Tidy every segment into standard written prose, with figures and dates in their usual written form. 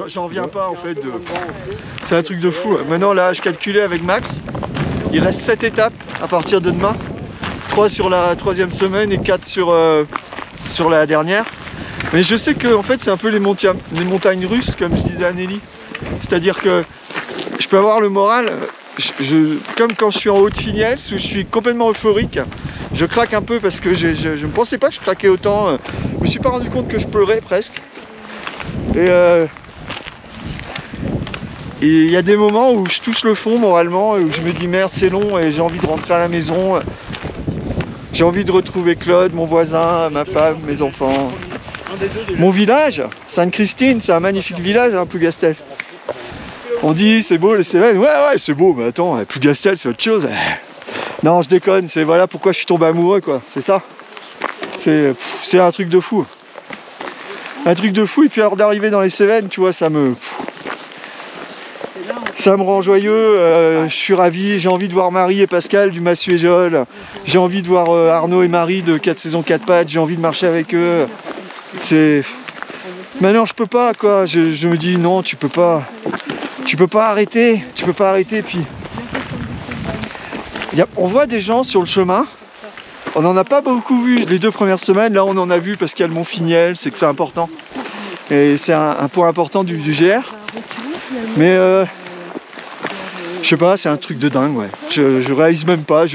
j'en reviens pas en fait. C'est un truc de fou. Maintenant là, je calculais avec Max, il reste 7 étapes à partir de demain. 3 sur la 3e semaine et 4 sur la dernière. Mais je sais que en fait c'est un peu les montagnes russes, comme je disais à Nelly. C'est-à-dire que je peux avoir le moral, comme quand je suis en haut de Finiels, où je suis complètement euphorique. Je craque un peu parce que je ne pensais pas que je craquais autant. Je me suis pas rendu compte que je pleurais presque. Et il y a des moments où je touche le fond moralement, où je me dis merde c'est long et j'ai envie de rentrer à la maison. J'ai envie de retrouver Claude, mon voisin, ma femme, mes enfants. Mon village, Sainte-Christine, c'est un magnifique village, hein, Plougastel. On dit c'est beau les Cévennes, ouais c'est beau, mais attends, Plougastel c'est autre chose. Non je déconne, c'est voilà pourquoi je suis tombé amoureux quoi, c'est ça. C'est un truc de fou. Un truc de fou, et puis alors d'arriver dans les Cévennes, tu vois, ça me rend joyeux, je suis ravi, j'ai envie de voir Marie et Pascal du Massu et Jol, j'ai envie de voir Arnaud et Marie de 4 saisons 4 pattes, j'ai envie de marcher avec eux. C'est... Maintenant je peux pas quoi, je me dis non tu peux pas arrêter, puis... On voit des gens sur le chemin, on n'en a pas beaucoup vu les 2 premières semaines, là on en a vu parce qu'il y a le Mont Finiels, c'est que c'est important. Et c'est un point important du GR. Mais je sais pas, c'est un truc de dingue, ouais. Je réalise même pas.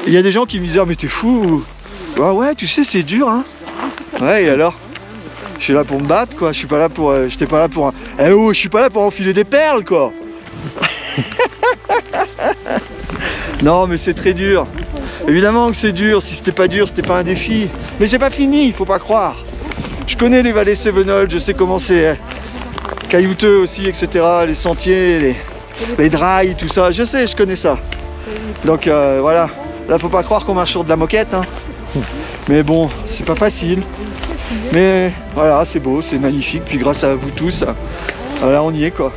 Il y a des gens qui me disent ah, mais t'es fou. Ah ouais, tu sais, c'est dur, hein. Ouais, et alors? Je suis là pour me battre, quoi. Je suis pas là pour. J'étais pas là pour. Eh oh, je suis pas là pour enfiler des perles, quoi. Non, mais c'est très dur. Évidemment que c'est dur. Si c'était pas dur, c'était pas un défi. Mais c'est pas fini, il faut pas croire. Je connais les vallées Cévenols, je sais comment c'est caillouteux aussi, etc. Les sentiers, les drailles, tout ça. Je sais, je connais ça. Donc voilà. Là, faut pas croire qu'on marche sur de la moquette, hein. Mais bon, c'est pas facile. Mais voilà, c'est beau, c'est magnifique. Puis grâce à vous tous, voilà, on y est, quoi.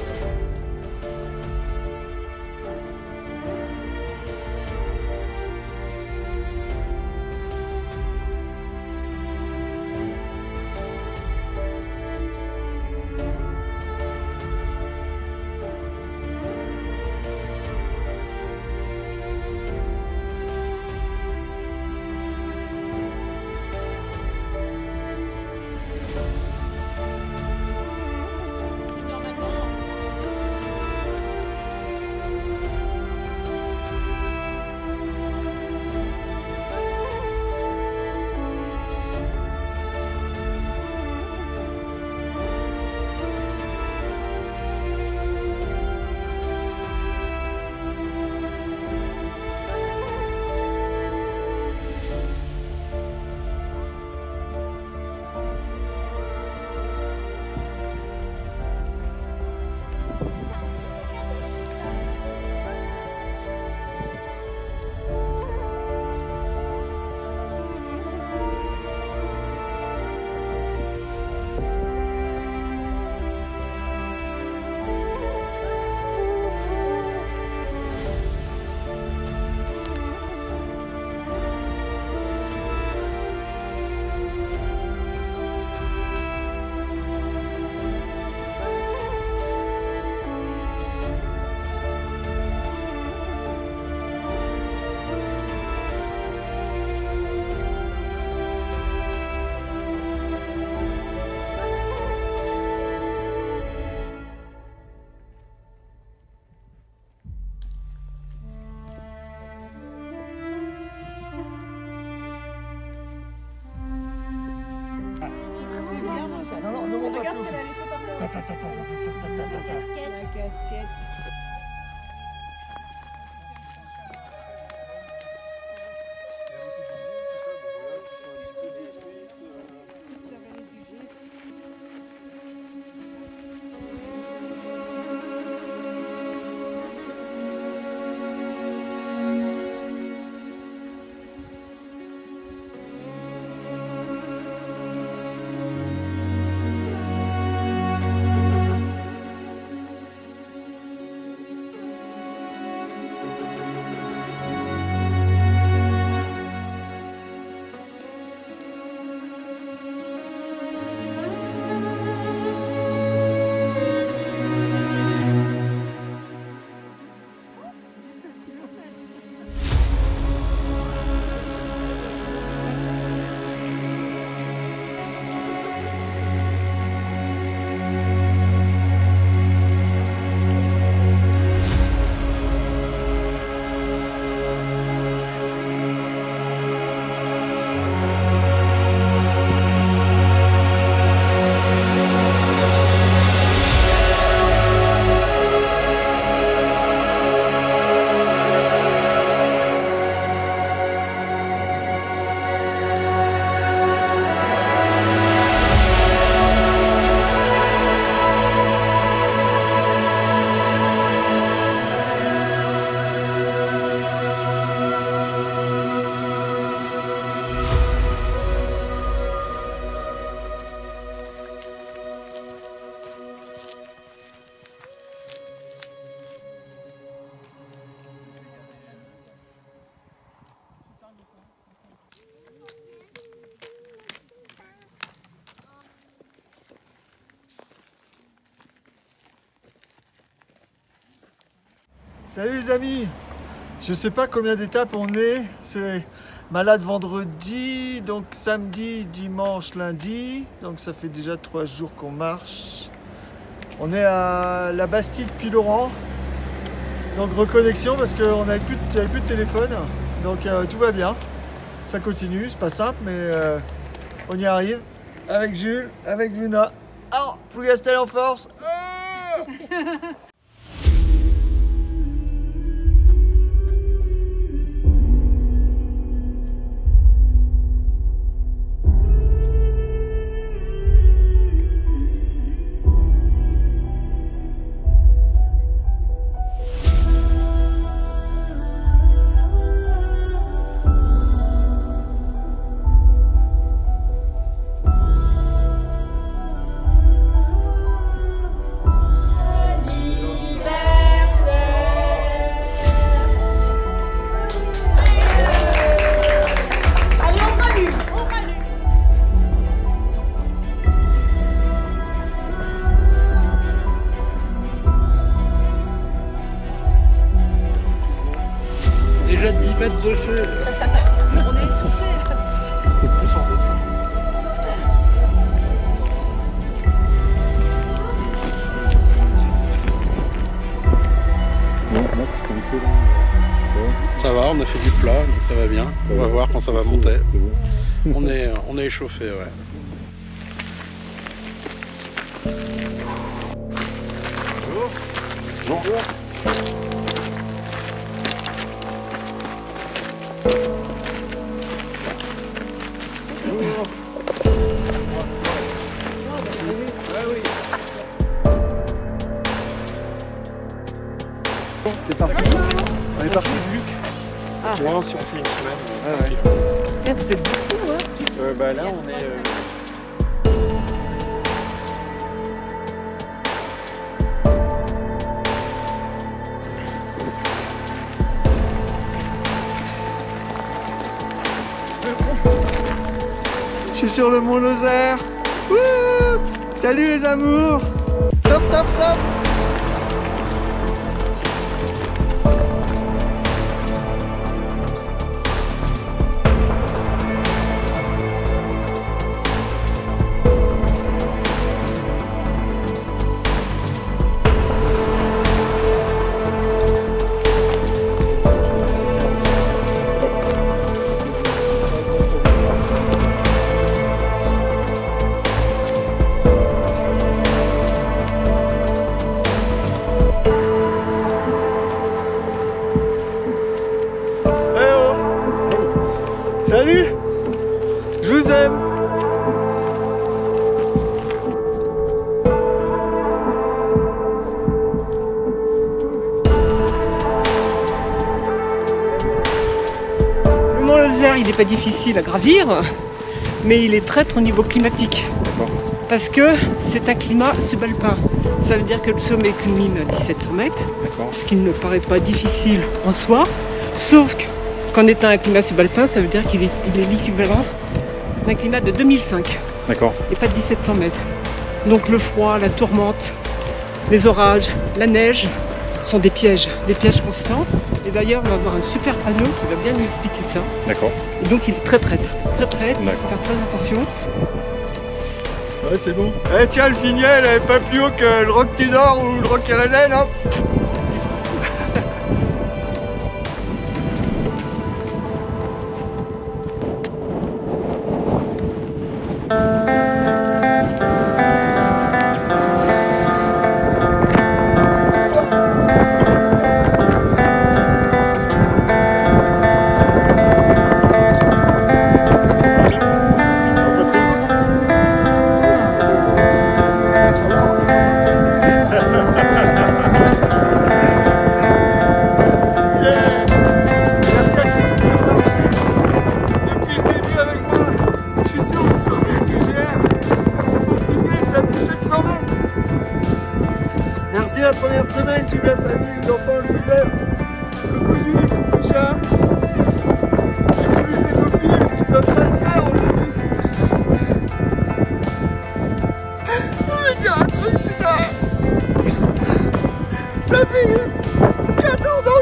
Salut les amis. Je sais pas combien d'étapes on est. C'est malade vendredi, donc samedi, dimanche, lundi. Donc ça fait déjà 3 jours qu'on marche. On est à la Bastide puis Laurent. Donc reconnexion parce qu'on n'avait plus de téléphone. Donc tout va bien. Ça continue, c'est pas simple mais on y arrive. Avec Jules, avec Luna. Oh, Plougastel en force. Oh Déjà 10 mètres de feu. On est essoufflé. Bon, Max, comme c'est là, Ça va, on a fait du plat, donc ça va bien. On va voir quand ça va monter. C'est bon. On est échauffé, ouais. Bonjour. C'est parti. On est parti de Luc. Ah. Tu vois, si on fait une semaine. Eh, vous êtes beaucoup, hein? Bah là on est. Je suis sur le mont Lozère. Wouh! Salut les amours. Top top top. Salut, je vous aime. Le mont Lozère, il n'est pas difficile à gravir, mais il est traître au niveau climatique. Parce que c'est un climat subalpin. Ça veut dire que le sommet culmine à 1700 mètres, ce qui ne me paraît pas difficile en soi, sauf qu'en étant un climat subalpin, ça veut dire qu'il est l'équivalent d'un climat de 2005. D'accord. Et pas de 1700 mètres. Donc le froid, la tourmente, les orages, la neige sont des pièges constants. Et d'ailleurs, on va avoir un super panneau qui va bien nous expliquer ça. D'accord. Et donc il est très traître, il faut faire très attention. Ouais, c'est bon. Eh tiens, le Finiel, elle est pas plus haut que le Roc Tudor ou le Roc Kérénel, hein. Merci la première semaine, toute la famille, les enfants, je vous aime. Coucou Jules, coucou chat. Et tous les écophiles qui peuvent pas le faire aujourd'hui. Je vais dire un truc, putain. Ça fait 14 ans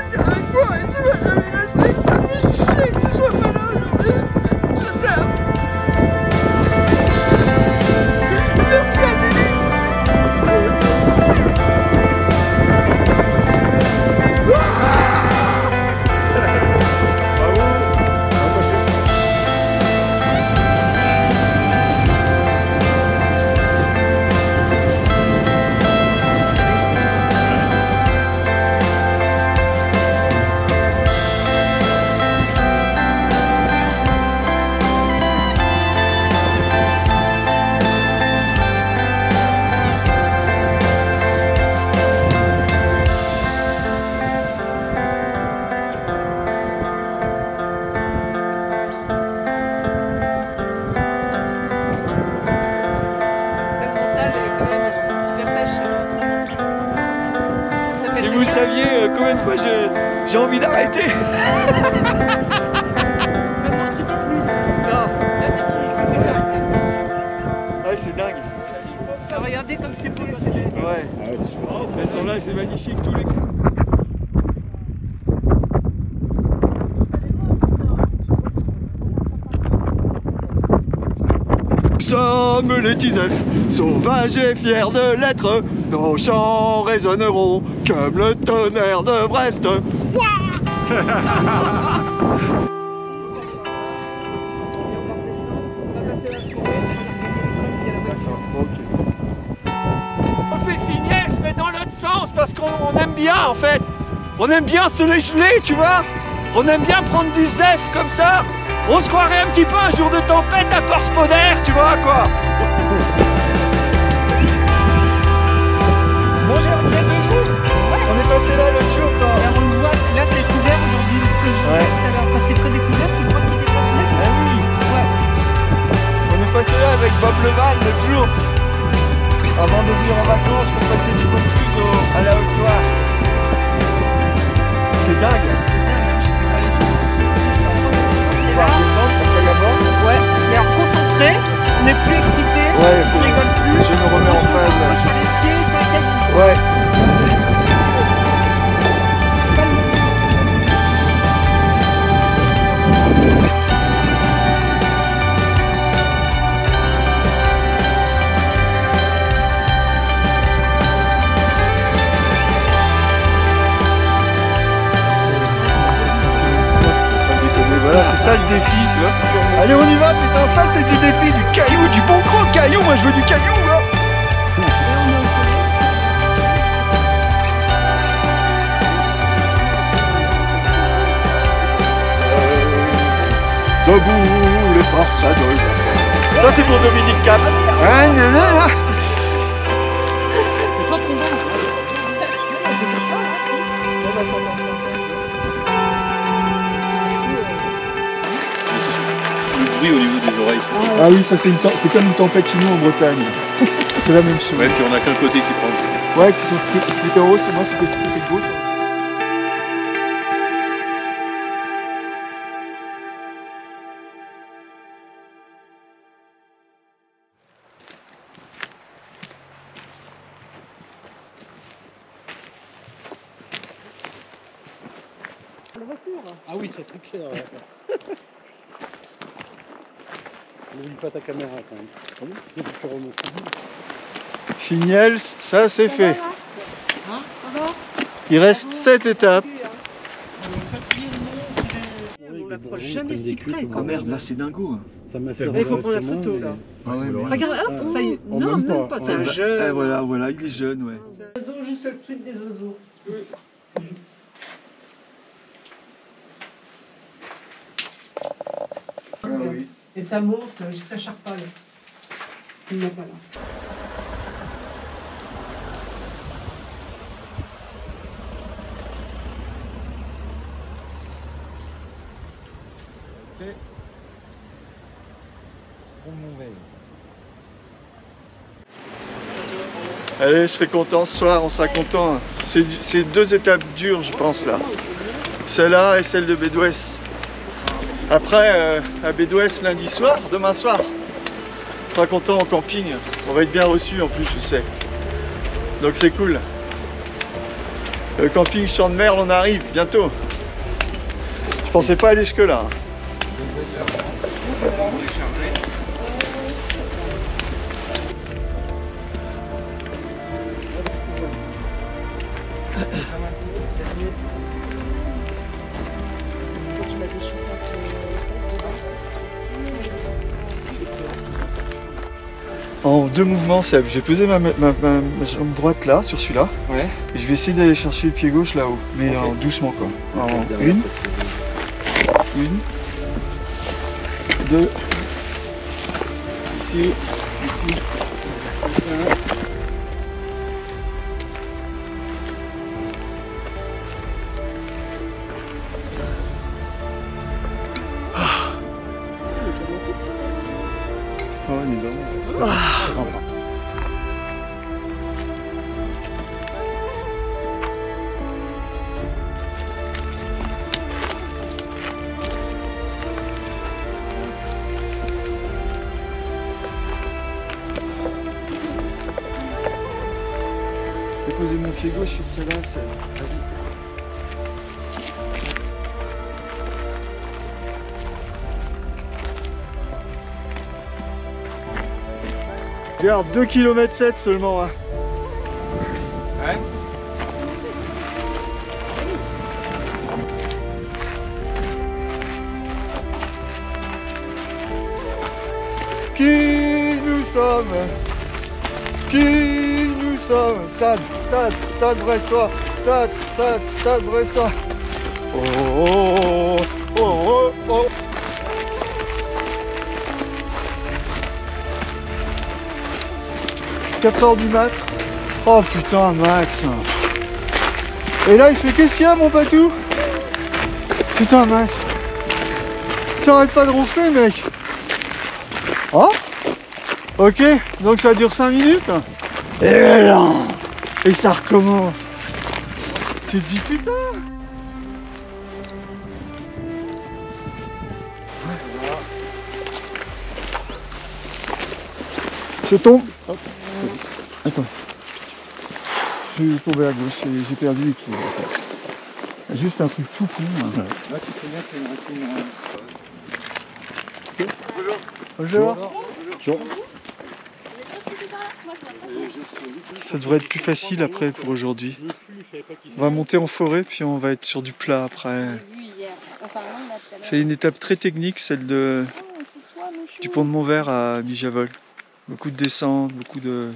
saviez combien de fois j'ai envie d'arrêter. Non. Ouais, c'est dingue. Regardez comme c'est beau. Ouais. Elles sont là, c'est magnifique tous les. Nous sommes les Tisefs, sauvages et fiers de l'être. Nos chants résonneront comme le tonnerre de Brest. On fait Finiels, mais dans l'autre sens, parce qu'on aime bien en fait. On aime bien se les geler, tu vois. On aime bien prendre du zef comme ça. On se croirait un petit peu un jour de tempête à Porspoder, tu vois quoi. Bon, j'ai reviens de vous. On est passé là l'autre jour quoi. Alors on voit que là c'est couvert aujourd'hui. Alors quand c'est très découvert, tu vois qu'il est pas net. Ah oui. Ouais. On est passé là avec Bob Leval l'autre jour. Avant de venir en vacances pour passer du Vaucluse à la Haute-Loire. C'est dingue. Là, ouais, mais alors concentré, on n'est plus excité, Ouais, on rigole plus. Je me remets en phase. Sur les pieds, sur les têtes. Ouais. Voilà, c'est ça le défi, tu vois. Allez, on y va, putain, ça c'est du défi, du caillou, du bon gros caillou. Moi je veux du caillou, là. Debout, les forces adolescentes. Ça c'est pour Dominique Cap. C'est ça qu'on donne. Le bruit au niveau des oreilles, c'est Ah oui, ça c'est comme une tempête chez nous en Bretagne. C'est la même chose. ouais, puis on a qu'un côté qui prend. Ouais, qui sont plutôt haut, c'est moi, c'est côté gauche. Ah oui, ça serait clair. Ouais. N'oublie pas ta caméra quand même. Tu peux remonter. Finiels, ça c'est fait. Il reste 7 étapes. On l'approche jamais si près. Oh merde, là c'est dingo. Ça m'a Il faut prendre la photo là. Ah ouais, mais... Regarde, hop, ça y est. Non, même pas, c'est un jeune. Eh, voilà, il est jeune, ouais. Les oiseaux, juste le truc des oiseaux. Ah oui. Et ça monte jusqu'à Charpal. Il n'est pas là. Allez, je serai content ce soir, on sera content. C'est 2 étapes dures, je pense, là. Celle-là et celle de Bédouès. Après, à Bédouès lundi soir, demain soir, on sera content en camping. On va être bien reçus en plus, je sais. Donc c'est cool. Le camping Champ de Merle, on arrive bientôt. Je pensais pas aller jusque-là. En 2 mouvements, Seb. J'ai posé ma jambe droite là, sur celui-là. Ouais. Et je vais essayer d'aller chercher le pied gauche là-haut. Mais doucement quoi. En 1, 2. Ici. Oh, il est bien. poser mon pied gauche sur celle-là, vas-y. Regarde, 2,7 km seulement. Hein. Ouais. Qui nous sommes? Qui nous sommes? Stade Brestois. Stade Brestois. Oh, oh, oh, oh. « 4h du mat. Oh putain, Max. Et là, il fait qu'est-ce qu'il y a, mon patou? Putain, Max. T'arrêtes pas de ronfler, mec. Oh. Ok, donc ça dure 5 minutes. Et là, et ça recommence. Tu te dis putain. Je tombe. Hop. Attends. Je suis tombé à gauche, j'ai perdu l'équilibre. Juste un truc tout con. Hein. Là, tu peux bien, c'est une racine. Bonjour. Bonjour. Ça devrait être plus facile après pour aujourd'hui. On va monter en forêt puis on va être sur du plat après. C'est une étape très technique, celle du pont de Montvert à Mijavol. Beaucoup de descentes, beaucoup de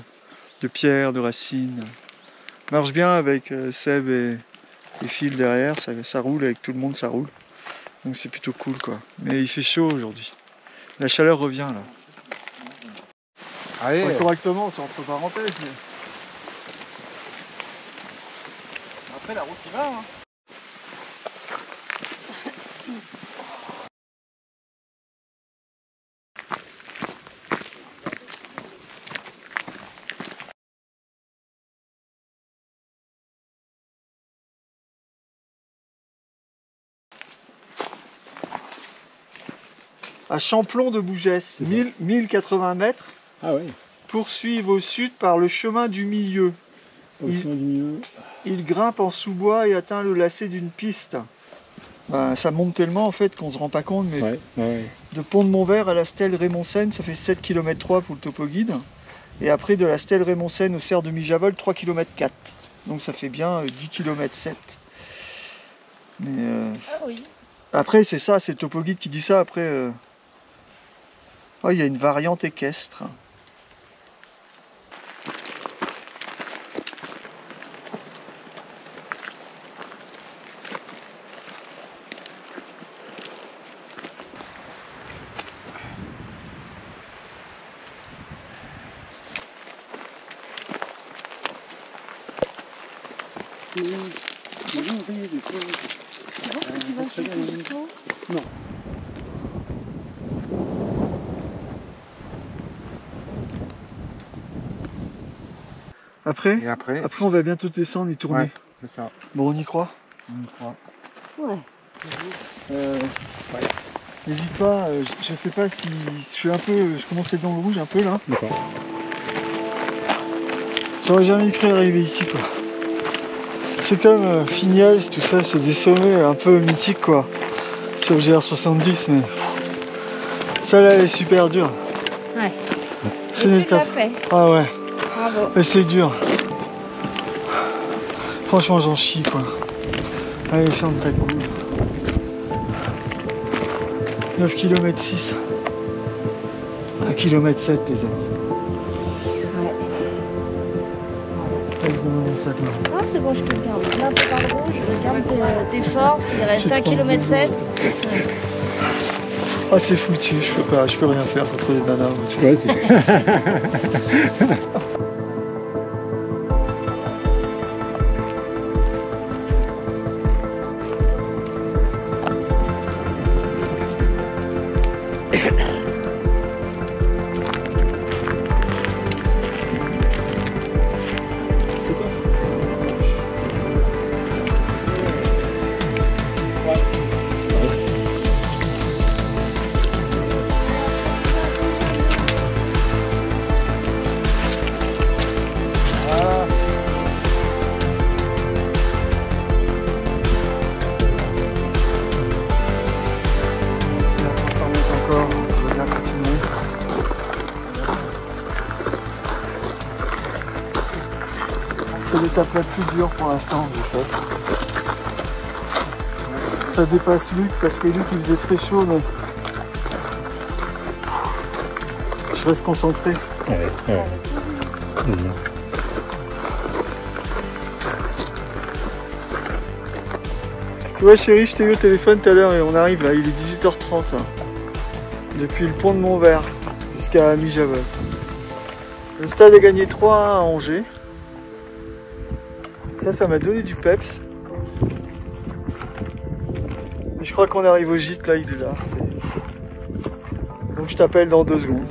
pierres, de racines. Marche bien avec Seb et Phil derrière, ça roule avec tout le monde, ça roule. Donc c'est plutôt cool quoi. Mais il fait chaud aujourd'hui. La chaleur revient là. Allez. Pas correctement, c'est entre parenthèses. Mais... Après la route y va. Hein. À Champlon de Bougès, 1080 mètres. Ah oui. Poursuivent au sud par le chemin du milieu. Il grimpe en sous-bois et atteint le lacet d'une piste. Ça monte tellement en fait qu'on se rend pas compte, mais de Pont de Montvert à la stèle Raymondsen, ça fait 7,3 km pour le topo guide. Et après de la stèle Raymondsen au cerf de Mijavol, 3,4 km. Donc ça fait bien 10,7 km. Mais Ah oui. après c'est ça, c'est le topo guide qui dit ça. Après, oh, il y a une variante équestre. Non. Après, Et après, on va bientôt descendre et tourner. Ouais, c'est ça. Bon, on y croit. On y croit. Ouais. N'hésite pas, je sais pas si je commence à être dans le rouge un peu là. D'accord. J'aurais jamais cru arriver ici quoi. C'est comme Finials, tout ça, c'est des sommets un peu mythiques quoi. Sur le GR70, mais ça là elle est super dure. Ouais. C'est une étape. fait. Ah ouais. Bravo. Mais c'est dur. Franchement j'en chie quoi. Allez ferme ta coule. 9 km 6. 1 km 7 les amis. Ah c'est bon, je te le garde. Là tu parles rouge, je garde tes forces, il reste 1,7 km. Ah c'est foutu, je peux rien faire contre les nanas. Ouais, c'est... C'est l'étape la plus dure pour l'instant, j'ai fait. Ça dépasse Luc parce que Luc il faisait très chaud, mais je reste concentré. Ouais. Ouais chérie, je t'ai eu au téléphone tout à l'heure et on arrive là, il est 18h30 hein, depuis le pont de Montvert jusqu'à Mijavel. Le stade a gagné 3-1 à Angers. Ça m'a donné du peps. Et je crois qu'on arrive au gîte là, il est là. Donc je t'appelle dans 2 secondes.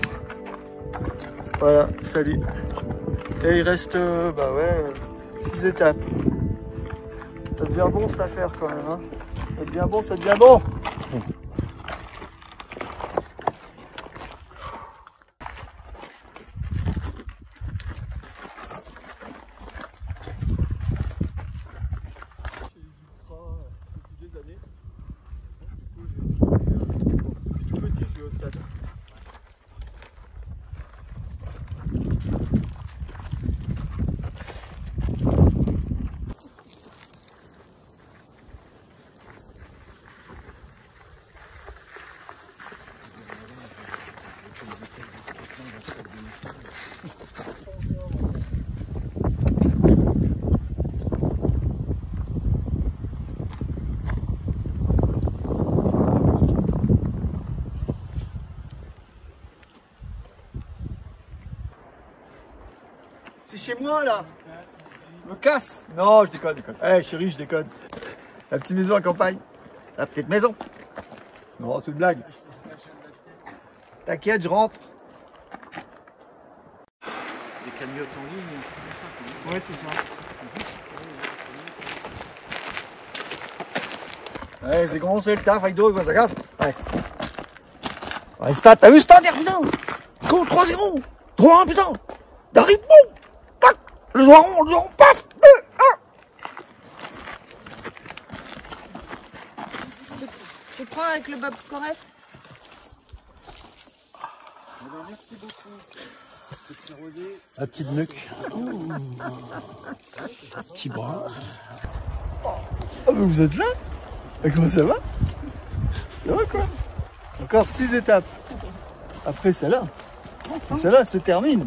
Voilà, salut. Et il reste 6 étapes. Ça devient bon cette affaire quand même. Hein. Ça devient bon, ça devient bon. C'est chez moi là. Je me casse. Non, je déconne. Eh chérie, je déconne. La petite maison à campagne. La petite maison. Non, c'est une blague. T'inquiète, je rentre. Des cagnottes en ligne, comme ça. Ouais, c'est ça. Ouais, c'est comment c'est le taf avec Doug, ça casse. Ouais. Ouais, stade, t'as vu stade, putain. Score 3-0. 3-1, putain. D'arrive, bon. Le joueur, paf 2-1. Tu prends avec le Bob Coref. Merci beaucoup. La petite nuque. Petit bras. Ah, mais vous êtes là? Et comment ça va? Ça va quoi? Encore 6 étapes. Après celle-là. Et celle-là se termine.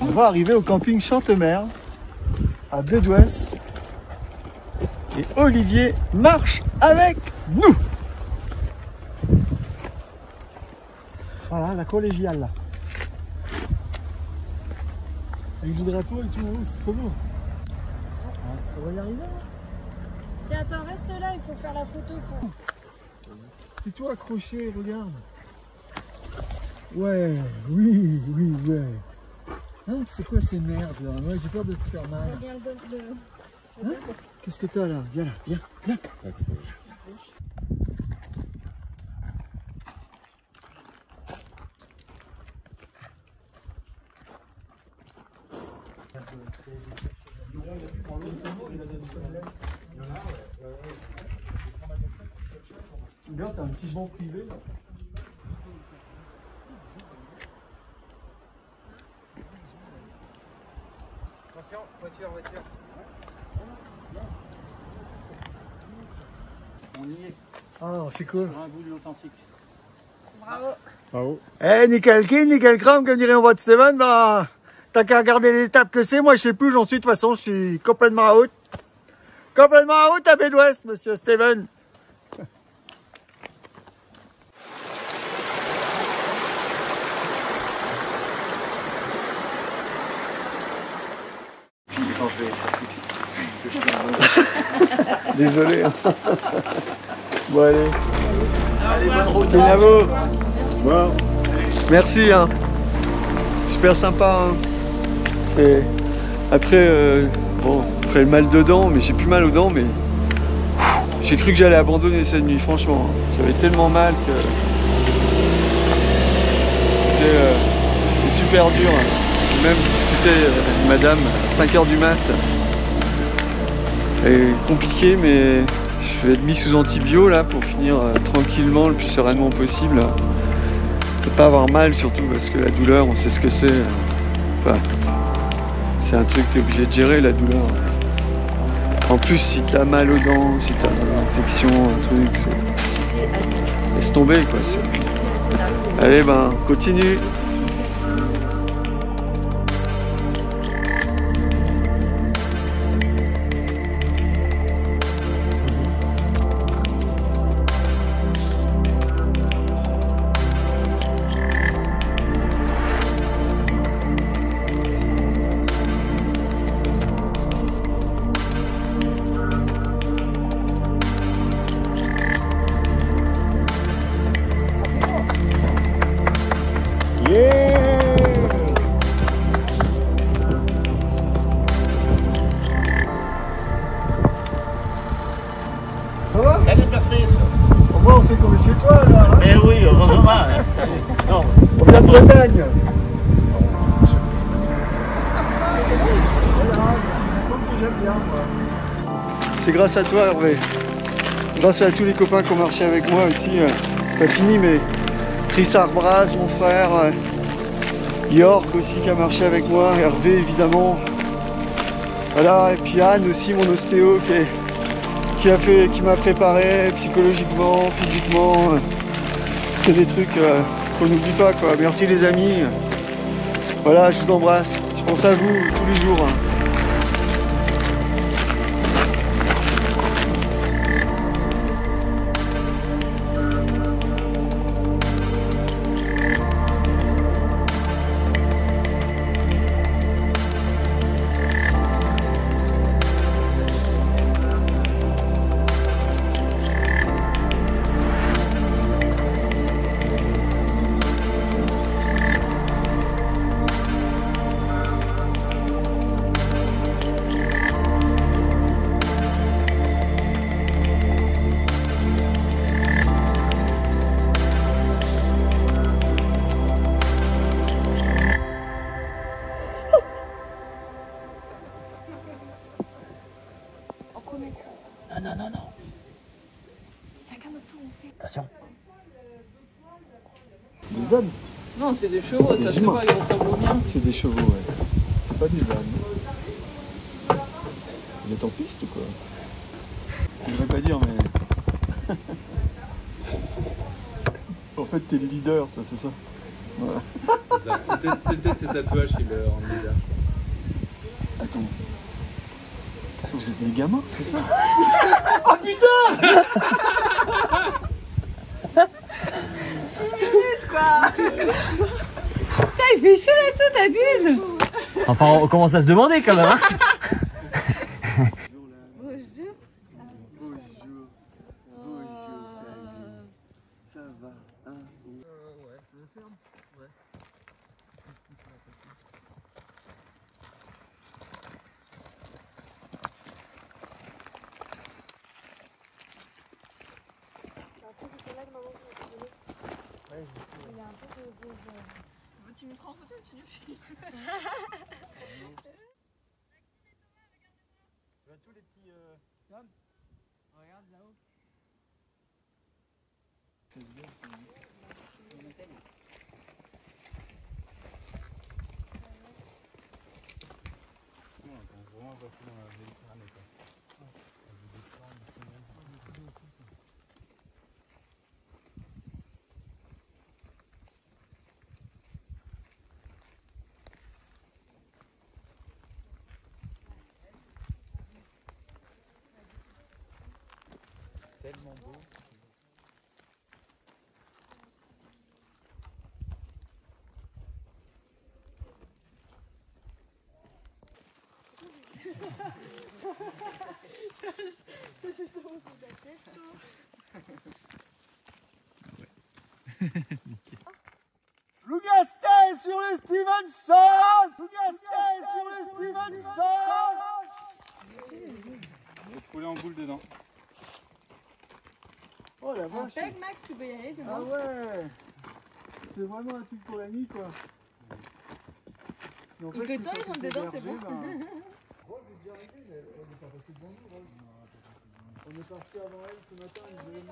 On va arriver au camping Chantemer, à Bédouès. Et Olivier marche avec nous. Voilà, la collégiale là. Avec le drapeau et tout, c'est trop beau. On va y arriver là. Tiens, attends, reste là, il faut faire la photo pour... C'est tout accroché, regarde. Ouais, oui, ouais. Hein, c'est quoi ces merdes là? Moi j'ai peur de te faire mal. Bien le Hein? Qu'est-ce que t'as là? Viens là, viens. Regarde, t'as un petit banc privé là. Attention, voiture. On y est. Ah, c'est cool. Sur un bout de l'authentique. Bravo. Eh, nickel kin, nickel cram, comme dirait mon pote Steven, bah, t'as qu'à regarder les étapes que c'est, moi je sais plus où j'en suis, de toute façon, je suis complètement out. Complètement out à Bédouès, monsieur Steven. Désolé. Bon allez. Allez, bonne route. Bravo. Bon. Merci. Hein. Super sympa. Hein. Après, après le mal de dents, mais j'ai plus mal aux dents, mais j'ai cru que j'allais abandonner cette nuit, franchement. Hein. J'avais tellement mal que c'était super dur. Hein. J'ai même discuté avec madame à 5 h du mat. C'est compliqué, mais je vais être mis sous antibio là pour finir tranquillement, le plus sereinement possible. Ne pas avoir mal surtout parce que la douleur, on sait ce que c'est. Enfin, C'est un truc que t'es obligé de gérer, la douleur. En plus, si t'as mal aux dents, si t'as une infection, un truc, c'est... Laisse tomber, quoi. Allez, ben, continue. Au moins on sait qu'on est chez toi là. Hein. Eh oui, heureusement. Non. On vient de Bretagne. C'est grâce à toi, Hervé. Grâce à tous les copains qui ont marché avec moi aussi. C'est pas fini, mais Chris Arbraz, mon frère, York aussi qui a marché avec moi, Hervé évidemment. Voilà, et puis Anne aussi, mon ostéo qui m'a préparé psychologiquement, physiquement. C'est des trucs qu'on n'oublie pas, quoi. Merci les amis. Voilà, je vous embrasse. Je pense à vous tous les jours. Non. Chacun notre tour, on fait. Attention. Des ânes? Non, c'est des chevaux, ça se voit, ils ressemblent bien. C'est des chevaux, ouais. C'est pas des ânes. Vous êtes en piste ou quoi? Je devrais pas dire, mais... En fait, t'es le leader, toi, c'est ça? Voilà. C'est peut-être ces tatouages qui le rendent leader. Attends. Vous êtes des gamins, c'est ça? Oh putain! 10 minutes quoi! Putain, il fait chaud là-dessous, t'abuses! Enfin, on commence à se demander quand même. Hein. Bonjour. Bonjour. Ça va, hein? Ouais, je ferme. Ouais. Tu me prends en photo, tu nous filmes. Tous les petits... Regarde là-haut. On va vraiment passer dans la Méditerranée, quoi. Tellement beau. Lougastel sur le Stevenson. Lougastel sur le Stevenson. On va te couler en boule dedans. Oh la vache! Max, tu peux y aller, c'est Ah ouais! C'est vraiment un truc pour la nuit, quoi. Mais en Il fait temps, ils rentrent dedans, c'est bon. Rose est déjà arrivée, mais on n'est pas passé devant nous, Rose. On est parti avant elle ce matin, ils avaient mis.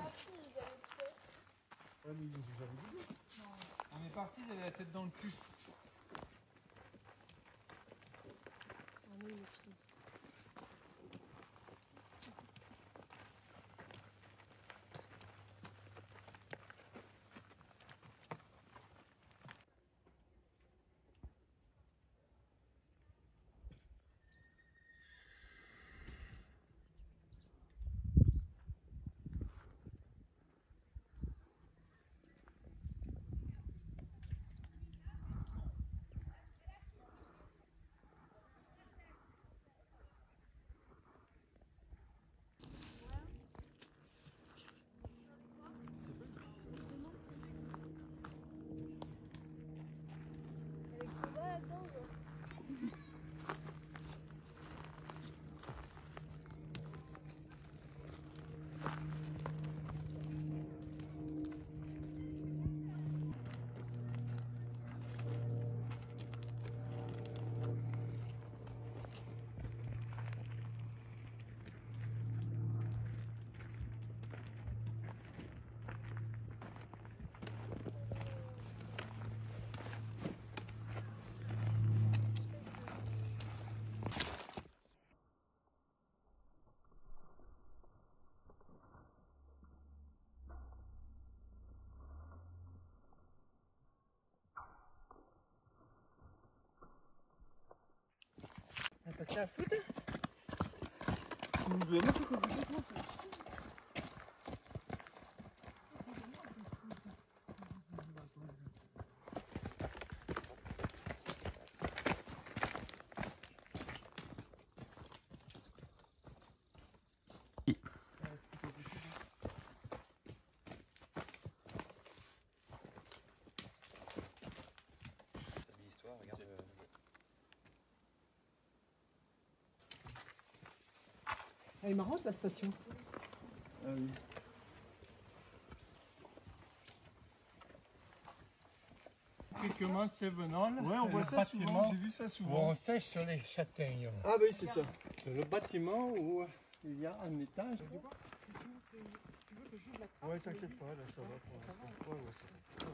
Ouais, mais ils nous ont jamais dit. On est parti, ils avaient la tête dans le cul. T'as que ça à foutre? Elle est marrante la station. Ah oui. Quelques mains Sévenol. Ouais, on voit ça souvent, j'ai vu ça Où souvent. on sèche sur les châtaignes. Ah bah oui, c'est ça. C'est le bâtiment où il y a un étage. Ouais, t'inquiète pas, là ça va pour l'instant. Ouais, ça va.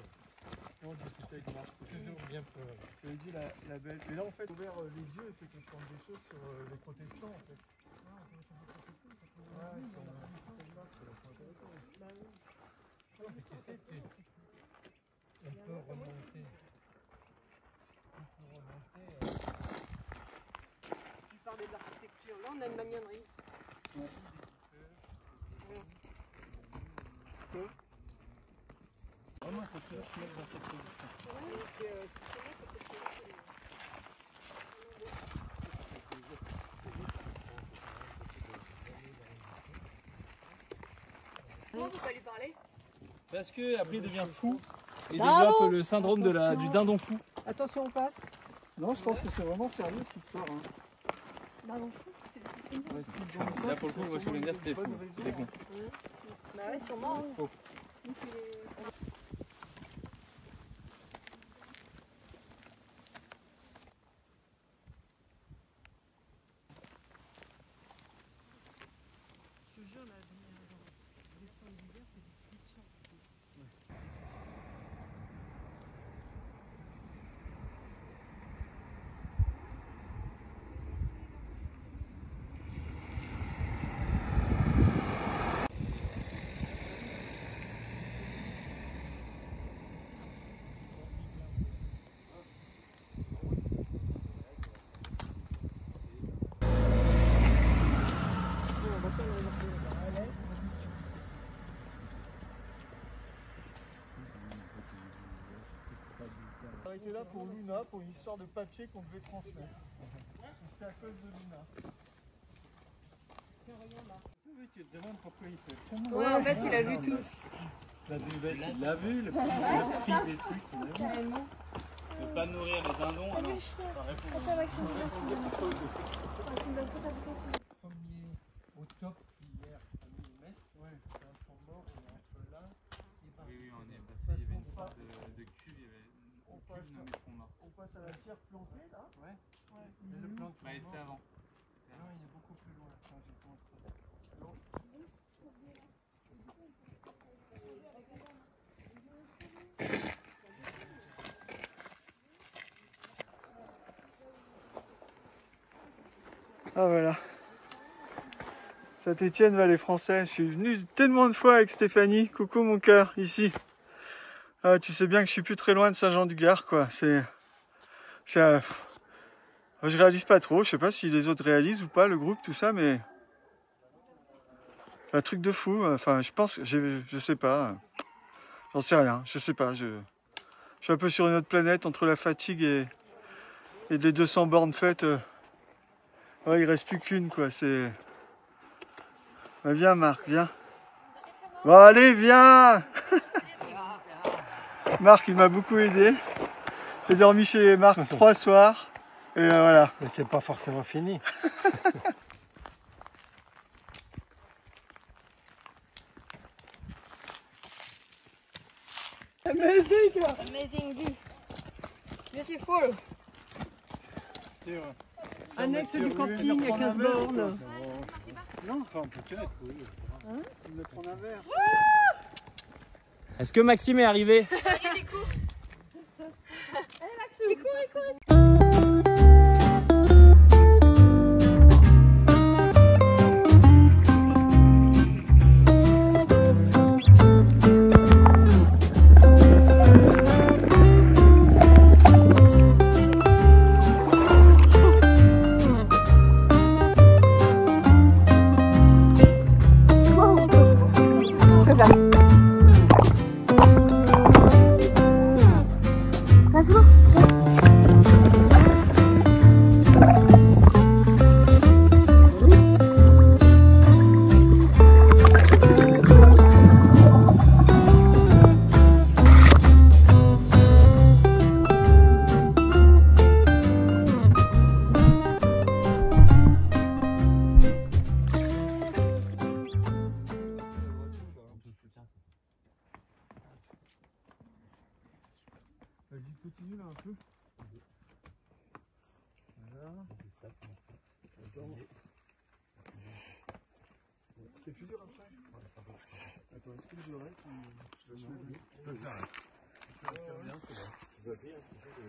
On discute avec Marc. Toujours bien pour Je lui ai dit la belle. Et là en fait, ouvert les yeux, il fait comprendre des choses sur les protestants en fait. Ouais, Mais tu sais, on peut remonter. Tu parlais de l'architecture. Là, on a une magnanerie. Vraiment, il faut toujours se mettre dans cette position. Comment vous pouvez lui parler? Parce que après il devient fou et développe le syndrome du dindon fou. Attention, on passe. Non, je pense que c'est vraiment sérieux cette histoire. Hein. Pardon, fou. Ouais, s'ils ont mis ça, Là pour le coup, moi ce que je voulais dire c'était c'est fou, une bonne c'était raison. con. Bah ouais, sûrement. Faux. Je te jure, là, dans les temps d'hiver, c'est des petites chances. On a été là pour Luna, pour une histoire de papier qu'on devait transmettre. Et c'était à cause de Luna. Oui, tu te demandes pourquoi il fait tellement. Ouais, en fait, il a vu tout. La buvette, il l'a vu, le fil des trucs, il l'a vu. Carrément. Ne pas nourrir les dindons, alors ça répond. Tiens, Maxime, Maxime, Premier au top hier à 1000 mètres. Ouais. C'est un champ mort, on est entre là et là. Oui, on est passé, il y avait une sorte de cuve, il y avait On une passe, cuve nommée Front Mort. on passe à la pierre plantée là. Ouais. Et le plan Bah, et c'est avant. Non, il est beaucoup plus loin. Attends, je vais te montrer. Ah voilà. Saint-Étienne, Vallée Française. Je suis venu tellement de fois avec Stéphanie. Coucou mon cœur, ici. Ah, tu sais bien que je suis plus très loin de Saint-Jean-du-Gard, quoi. Je réalise pas trop. Je sais pas si les autres réalisent ou pas, le groupe, tout ça, mais c'est un truc de fou. Enfin, je pense, je sais pas. J'en sais rien. Je sais pas. Je suis un peu sur une autre planète entre la fatigue et les 200 bornes faites. Ouais, il reste plus qu'une, quoi. C'est. Bah, viens, Marc, viens. Bon, allez, viens. Marc, il m'a beaucoup aidé. J'ai dormi chez Marc 3 soirs. Et voilà. Mais c'est pas forcément fini. Amazing view. Beautiful. Annexe du camping à 15 bornes. Non, enfin peut-être, oui. Hein? Je vais prendre un verre. Est-ce que Maxime est arrivé? Il court. Il court. Vas-y, continue là un peu. Voilà. C'est plus dur après. Attends, est-ce que les oreilles tu vas jouer? Je peux le faire. Tu vas le faire bien, c'est bon. Vous avez un petit peu de...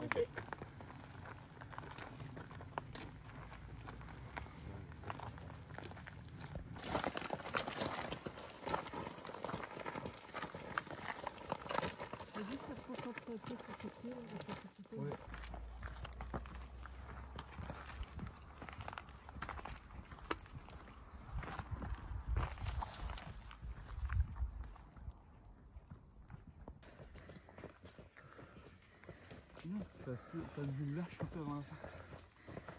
Ouais. Ça se bouleverse un peu avant la fin.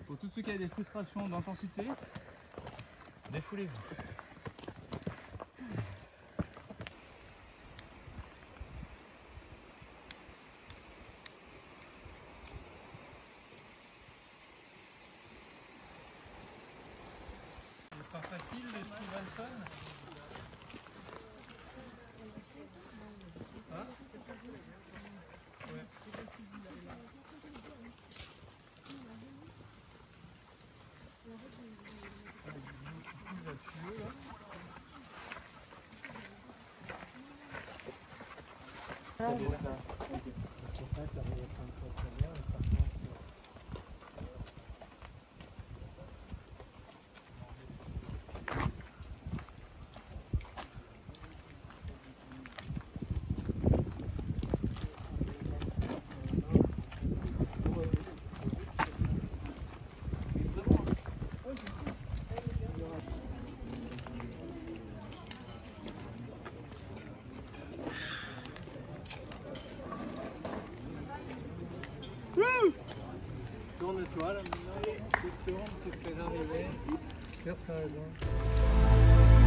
Pour tous ceux qui ont des frustrations d'intensité, défoulez-vous. C'est pas facile les Stevenson. Hein? Ouais. Tourne-toi là maintenant, tu tournes, tu fais l'arrivée sur Saint-Jean.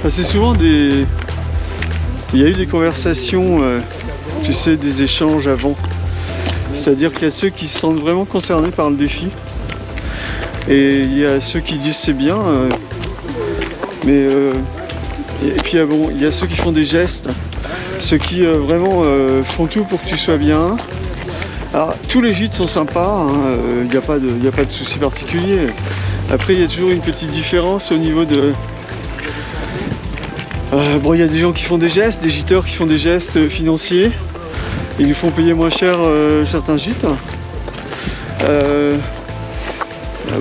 C'est souvent des... Il y a eu des conversations, tu sais, des échanges avant. C'est-à-dire qu'il y a ceux qui se sentent vraiment concernés par le défi. Et il y a ceux qui disent c'est bien. Et puis bon, il y a ceux qui font des gestes. Ceux qui vraiment font tout pour que tu sois bien. Alors tous les gîtes sont sympas, il n'y a pas de souci particulier. Après il y a toujours une petite différence au niveau de... bon, il y a des gens qui font des gestes, des gîteurs qui font des gestes financiers. Ils nous font payer moins cher certains gîtes.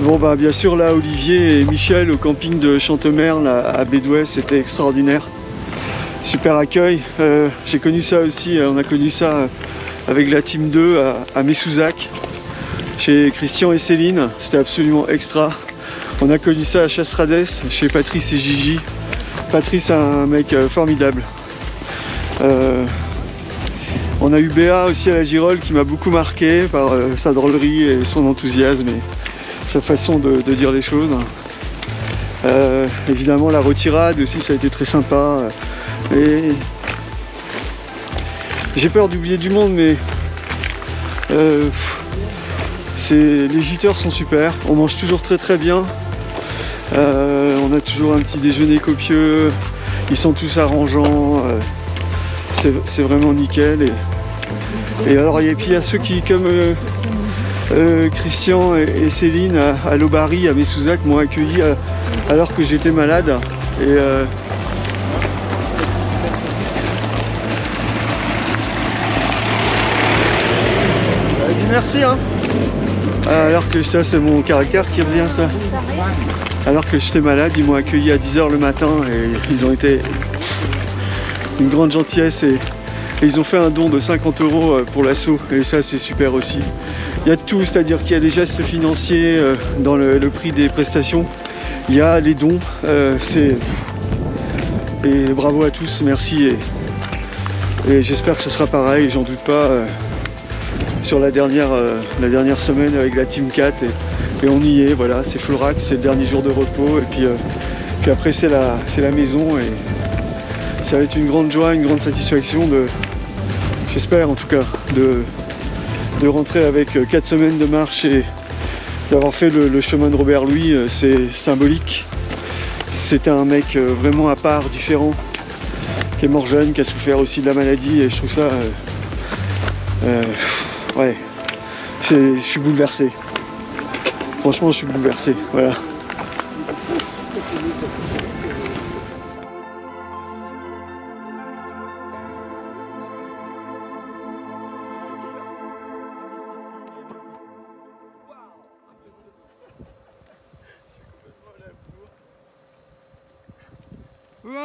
Bon bah bien sûr là Olivier et Michel au camping de Chantemerle à Bédouès, c'était extraordinaire. Super accueil. J'ai connu ça aussi, on a connu ça avec la team 2 à Messouzac, chez Christian et Céline, c'était absolument extra. On a connu ça à Chasseradès, chez Patrice et Gigi. Patrice est un mec formidable. On a eu Béa aussi à la Girole qui m'a beaucoup marqué par sa drôlerie et son enthousiasme et sa façon de dire les choses. Évidemment la retirade aussi, ça a été très sympa. Et j'ai peur d'oublier du monde, mais les gîteurs sont super, on mange toujours très bien. On a toujours un petit déjeuner copieux, ils sont tous arrangeants, c'est vraiment nickel. Et alors, et puis il y a ceux qui, comme Christian et Céline à l'Aubary, à Messouzac, m'ont accueilli alors que j'étais malade. Et dis merci hein. Alors que ça c'est mon caractère qui revient ça. Alors que j'étais malade, ils m'ont accueilli à 10 h le matin et ils ont été une grande gentillesse et ils ont fait un don de 50 € pour l'assaut et ça c'est super aussi. Il y a de tout, c'est-à-dire qu'il y a les gestes financiers dans le prix des prestations, il y a les dons, et bravo à tous, merci et j'espère que ce sera pareil, j'en doute pas. Sur la dernière semaine avec la Team 4 et on y est, voilà, c'est Florac, c'est le dernier jour de repos et puis après c'est la maison et ça va être une grande joie, une grande satisfaction j'espère en tout cas, de rentrer avec 4 semaines de marche et d'avoir fait le chemin de Robert Louis, c'est symbolique. C'était un mec vraiment à part, différent, qui est mort jeune, qui a souffert aussi de la maladie et je trouve ça... ouais, je suis bouleversé. Franchement, je suis bouleversé. Voilà. Ouais.